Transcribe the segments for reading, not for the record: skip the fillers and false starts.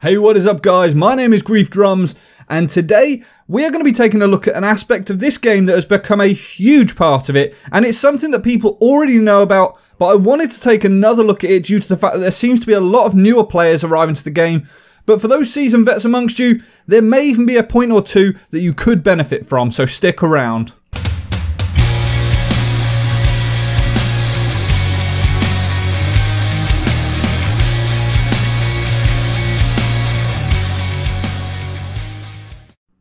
Hey, what is up guys? My name is Griefdrums, and today we are going to be taking a look at an aspect of this game that has become a huge part of it, and it's something that people already know about, but I wanted to take another look at it due to the fact that there seems to be a lot of newer players arriving to the game. But for those seasoned vets amongst you, there may even be a point or two that you could benefit from, so stick around.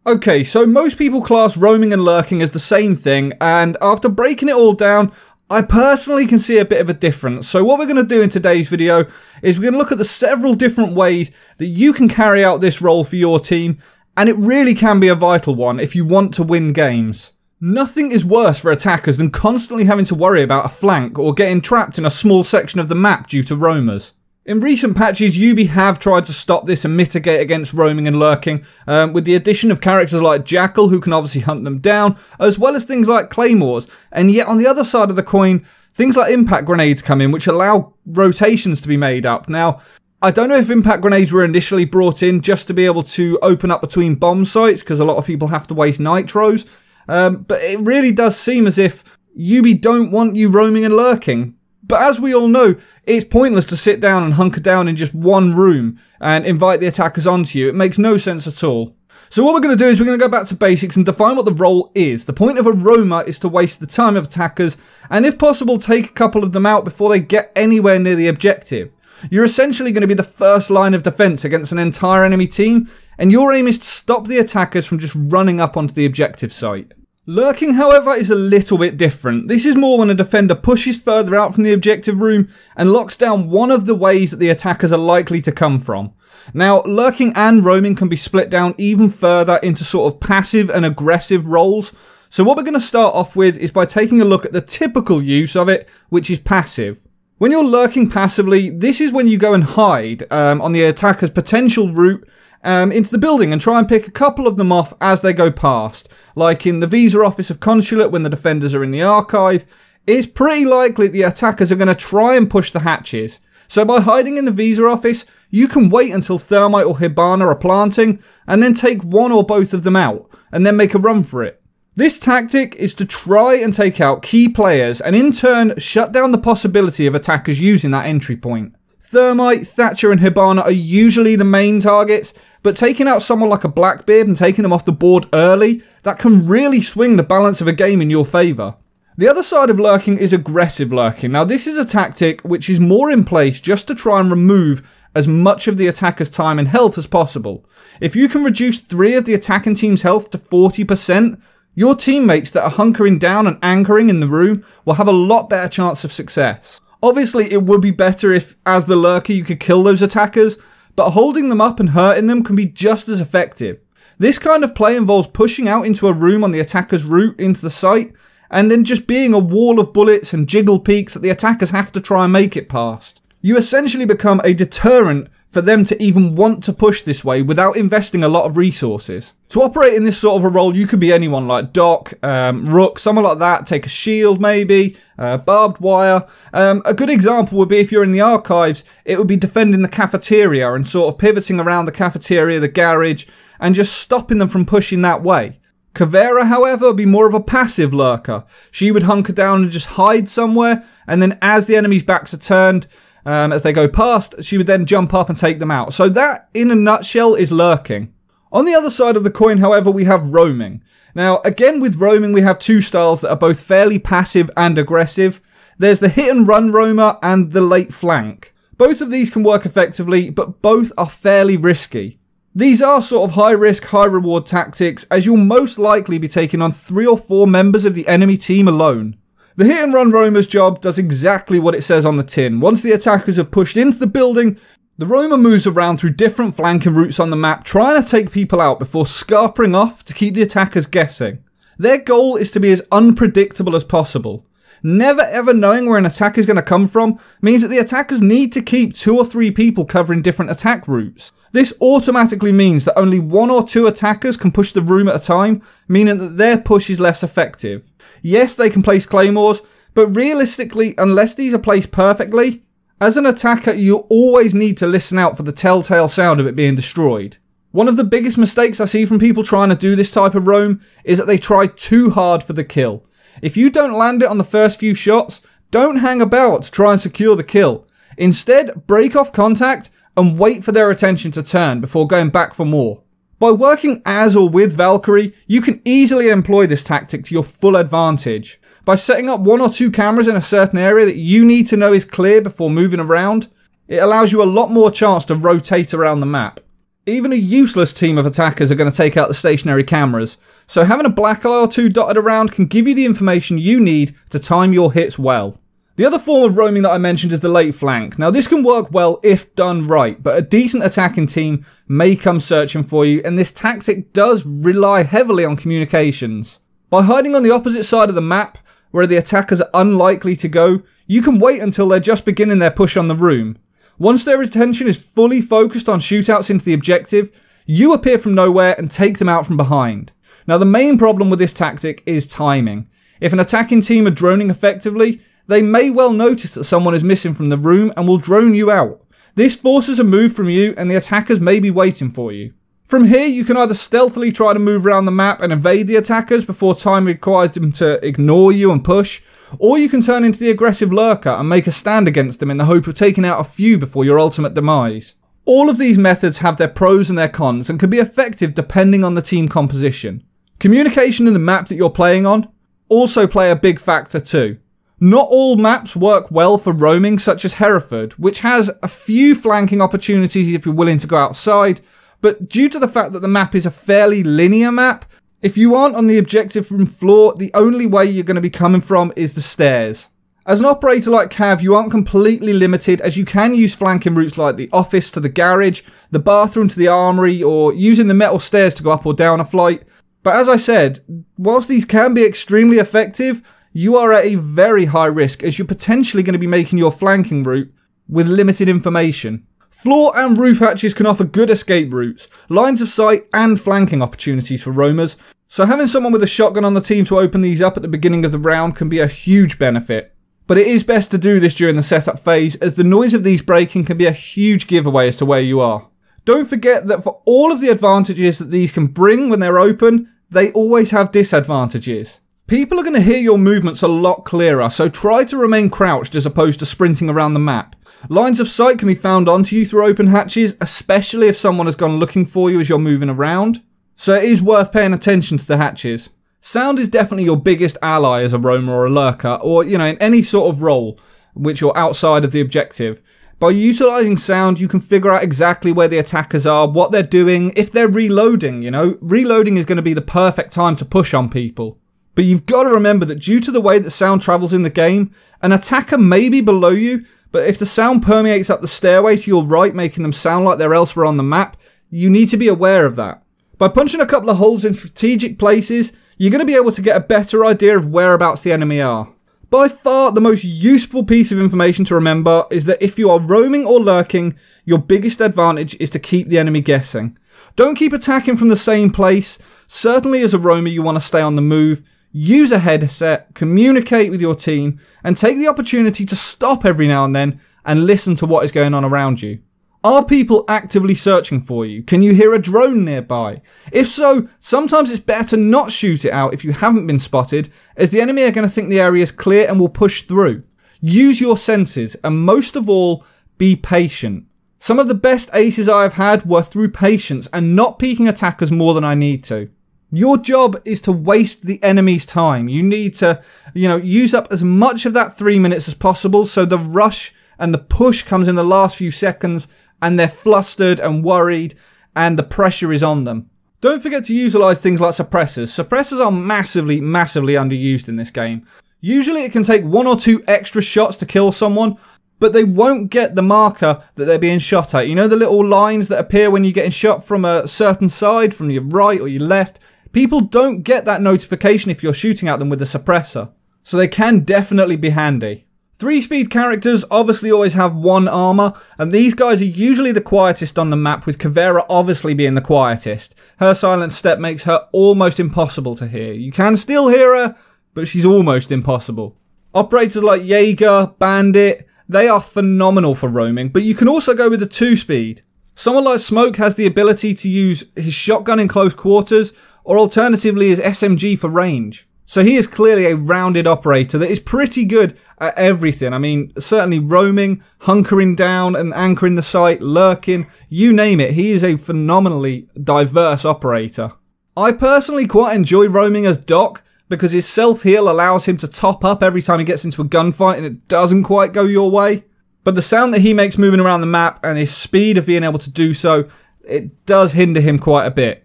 Okay, so most people class roaming and lurking as the same thing, and after breaking it all down, I personally can see a bit of a difference. So what we're going to do in today's video is we're going to look at the several different ways that you can carry out this role for your team, and it really can be a vital one if you want to win games. Nothing is worse for attackers than constantly having to worry about a flank or getting trapped in a small section of the map due to roamers. In recent patches, Ubi have tried to stop this and mitigate against roaming and lurking, with the addition of characters like Jackal, who can obviously hunt them down, as well as things like claymores. And yet on the other side of the coin, things like impact grenades come in, which allow rotations to be made up. Now, I don't know if impact grenades were initially brought in just to be able to open up between bomb sites, because a lot of people have to waste nitros, but it really does seem as if Ubi don't want you roaming and lurking. But as we all know, it's pointless to sit down and hunker down in just one room and invite the attackers onto you. It makes no sense at all. So what we're going to do is we're going to go back to basics and define what the role is. The point of a roamer is to waste the time of attackers and, if possible, take a couple of them out before they get anywhere near the objective. You're essentially going to be the first line of defense against an entire enemy team, and your aim is to stop the attackers from just running up onto the objective site. Lurking, however, is a little bit different. This is more when a defender pushes further out from the objective room and locks down one of the ways that the attackers are likely to come from. Now, lurking and roaming can be split down even further into sort of passive and aggressive roles. So what we're going to start off with is by taking a look at the typical use of it, which is passive. When you're lurking passively, this is when you go and hide on the attacker's potential route into the building and try and pick a couple of them off as they go past. Like in the visa office of consulate when the defenders are in the archive, it's pretty likely the attackers are going to try and push the hatches. So by hiding in the visa office, you can wait until Thermite or Hibana are planting and then take one or both of them out and then make a run for it. This tactic is to try and take out key players and in turn shut down the possibility of attackers using that entry point. Thermite, Thatcher and Hibana are usually the main targets, but taking out someone like a Blackbeard and taking them off the board early, that can really swing the balance of a game in your favour. The other side of lurking is aggressive lurking. Now this is a tactic which is more in place just to try and remove as much of the attacker's time and health as possible. If you can reduce 3 of the attacking team's health to 40%, your teammates that are hunkering down and anchoring in the room will have a lot better chance of success. Obviously, it would be better if, as the lurker, you could kill those attackers, but holding them up and hurting them can be just as effective. This kind of play involves pushing out into a room on the attacker's route into the site, and then just being a wall of bullets and jiggle peaks that the attackers have to try and make it past. You essentially become a deterrent for them to even want to push this way without investing a lot of resources. To operate in this sort of a role, you could be anyone like Doc, Rook, someone like that, take a shield maybe, barbed wire. A good example would be if you're in the archives, it would be defending the cafeteria and sort of pivoting around the cafeteria, the garage, and just stopping them from pushing that way. Kavera, however, would be more of a passive lurker. She would hunker down and just hide somewhere, and then as the enemy's backs are turned, as they go past, she would then jump up and take them out. So that, in a nutshell, is lurking. On the other side of the coin, however, we have roaming. Now, again, with roaming, we have two styles that are both fairly passive and aggressive. There's the hit and run roamer and the late flank. Both of these can work effectively, but both are fairly risky. These are sort of high risk, high reward tactics, as you'll most likely be taking on 3 or 4 members of the enemy team alone. The hit and run roamer's job does exactly what it says on the tin. Once the attackers have pushed into the building, the roamer moves around through different flanking routes on the map, trying to take people out before scarpering off to keep the attackers guessing. Their goal is to be as unpredictable as possible. Never ever knowing where an attack is going to come from means that the attackers need to keep 2 or 3 people covering different attack routes. This automatically means that only 1 or 2 attackers can push the room at a time, meaning that their push is less effective. Yes, they can place claymores, but realistically, unless these are placed perfectly, As an attacker, you always need to listen out for the telltale sound of it being destroyed. One of the biggest mistakes I see from people trying to do this type of roam is that they try too hard for the kill. If you don't land it on the first few shots, don't hang about to try and secure the kill. Instead, break off contact and wait for their attention to turn before going back for more. By working as or with Valkyrie, you can easily employ this tactic to your full advantage. By setting up 1 or 2 cameras in a certain area that you need to know is clear before moving around, it allows you a lot more chance to rotate around the map. Even a useless team of attackers are going to take out the stationary cameras, so having a black eye or 2 dotted around can give you the information you need to time your hits well. The other form of roaming that I mentioned is the late flank. Now this can work well if done right, but a decent attacking team may come searching for you, and this tactic does rely heavily on communications. By hiding on the opposite side of the map, where the attackers are unlikely to go, you can wait until they're just beginning their push on the room. Once their attention is fully focused on shootouts into the objective, you appear from nowhere and take them out from behind. Now the main problem with this tactic is timing. If an attacking team are droning effectively, they may well notice that someone is missing from the room and will drone you out. This forces a move from you and the attackers may be waiting for you. From here you can either stealthily try to move around the map and evade the attackers before time requires them to ignore you and push, or you can turn into the aggressive lurker and make a stand against them in the hope of taking out a few before your ultimate demise. All of these methods have their pros and their cons and can be effective depending on the team composition. Communication in the map that you're playing on also play a big factor too. Not all maps work well for roaming, such as Hereford, which has a few flanking opportunities if you're willing to go outside, but due to the fact that the map is a fairly linear map, if you aren't on the objective from floor, the only way you're going to be coming from is the stairs. As an operator like Cav, you aren't completely limited, as you can use flanking routes like the office to the garage, the bathroom to the armory, or using the metal stairs to go up or down a flight. But as I said, whilst these can be extremely effective, you are at a very high risk, as you're potentially going to be making your flanking route with limited information. Floor and roof hatches can offer good escape routes, lines of sight and flanking opportunities for roamers, so having someone with a shotgun on the team to open these up at the beginning of the round can be a huge benefit. But it is best to do this during the setup phase, as the noise of these breaking can be a huge giveaway as to where you are. Don't forget that for all of the advantages that these can bring when they're open, they always have disadvantages. People are going to hear your movements a lot clearer, so try to remain crouched as opposed to sprinting around the map. Lines of sight can be found onto you through open hatches, especially if someone has gone looking for you as you're moving around. So it is worth paying attention to the hatches. Sound is definitely your biggest ally as a roamer or a lurker, or in any sort of role which you're outside of the objective. By utilising sound, you can figure out exactly where the attackers are, what they're doing, if they're reloading, Reloading is going to be the perfect time to push on people. But you've got to remember that due to the way that sound travels in the game, an attacker may be below you, but if the sound permeates up the stairway to your right, making them sound like they're elsewhere on the map, you need to be aware of that. By punching a couple of holes in strategic places, you're going to be able to get a better idea of whereabouts the enemy are. By far, the most useful piece of information to remember is that if you are roaming or lurking, your biggest advantage is to keep the enemy guessing. Don't keep attacking from the same place. Certainly as a roamer, you want to stay on the move. Use a headset, communicate with your team, and take the opportunity to stop every now and then and listen to what is going on around you. Are people actively searching for you? Can you hear a drone nearby? If so, sometimes it's better to not shoot it out if you haven't been spotted, as the enemy are going to think the area is clear and will push through. Use your senses, and most of all, be patient. Some of the best aces I have had were through patience and not peeking attackers more than I need to. Your job is to waste the enemy's time. You need to, use up as much of that 3 minutes as possible so the rush and the push comes in the last few seconds and they're flustered and worried and the pressure is on them. Don't forget to utilise things like suppressors. Suppressors are massively, massively underused in this game. Usually it can take 1 or 2 extra shots to kill someone, but they won't get the marker that they're being shot at. You know the little lines that appear when you're getting shot from a certain side, from your right or your left? People don't get that notification if you're shooting at them with a suppressor, so they can definitely be handy. 3-speed characters obviously always have 1 armor, and these guys are usually the quietest on the map, with Kavera obviously being the quietest. Her silent step makes her almost impossible to hear. You can still hear her, but she's almost impossible. Operators like Jaeger, Bandit, they are phenomenal for roaming, but you can also go with the 2-speed. Someone like Smoke has the ability to use his shotgun in close quarters, or alternatively his SMG for range. So he is clearly a rounded operator that is pretty good at everything. I mean, certainly roaming, hunkering down and anchoring the site, lurking, you name it. He is a phenomenally diverse operator. I personally quite enjoy roaming as Doc because his self-heal allows him to top up every time he gets into a gunfight and it doesn't quite go your way. But the sound that he makes moving around the map and his speed of being able to do so, it does hinder him quite a bit.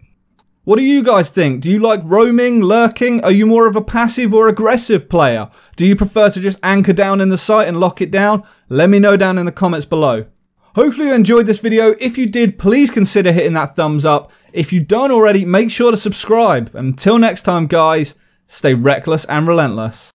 What do you guys think? Do you like roaming, lurking? Are you more of a passive or aggressive player? Do you prefer to just anchor down in the site and lock it down? Let me know down in the comments below. Hopefully you enjoyed this video. If you did, please consider hitting that thumbs up. If you don't already, make sure to subscribe. Until next time, guys, stay reckless and relentless.